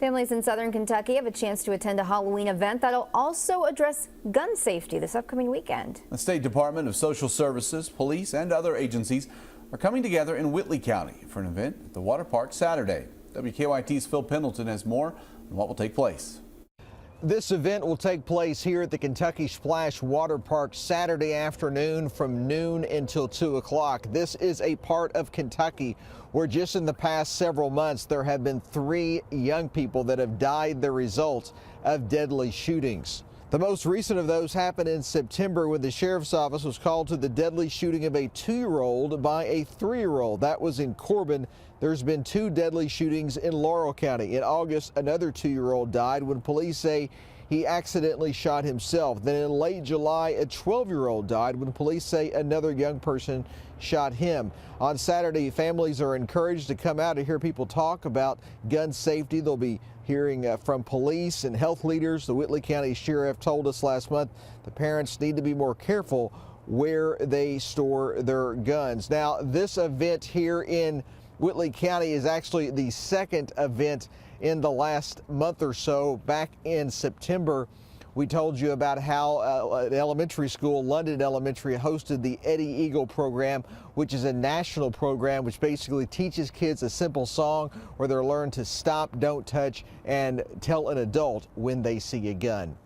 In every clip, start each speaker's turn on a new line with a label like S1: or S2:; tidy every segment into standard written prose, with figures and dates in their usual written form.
S1: Families in southern Kentucky have a chance to attend a Halloween event that'll also address gun safety this upcoming weekend.
S2: The State Department of Social Services, police, and other agencies are coming together in Whitley County for an event at the water park Saturday. WKYT's Phil Pendleton has more on what will take place.
S3: This event will take place here at the Kentucky Splash Water Park Saturday afternoon from noon until 2 o'clock. This is a part of Kentucky where just in the past several months there have been 3 young people that have died the result of deadly shootings. The most recent of those happened in September when the sheriff's office was called to the deadly shooting of a 2-year-old by a 3-year-old. That was in Corbin. There's been 2 deadly shootings in Laurel County. In August, another 2-year-old died when police say he accidentally shot himself. Then in late July, a 12-year-old died when police say another young person shot him. On Saturday, families are encouraged to come out to hear people talk about gun safety. They'll be hearing from police and health leaders. The Whitley County Sheriff told us last month the parents need to be more careful where they store their guns. Now, this event here in Whitley County is actually the second event in the last month or so. Back in September, we told you about how an elementary school, London Elementary, hosted the Eddie Eagle program, which is a national program which basically teaches kids a simple song where they learn to stop, don't touch, and tell an adult when they see a gun.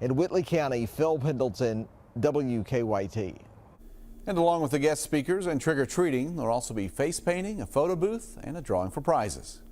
S3: In Whitley County, Phil Pendleton, WKYT.
S2: And along with the guest speakers and trick-or-treating, there'll also be face painting, a photo booth, and a drawing for prizes.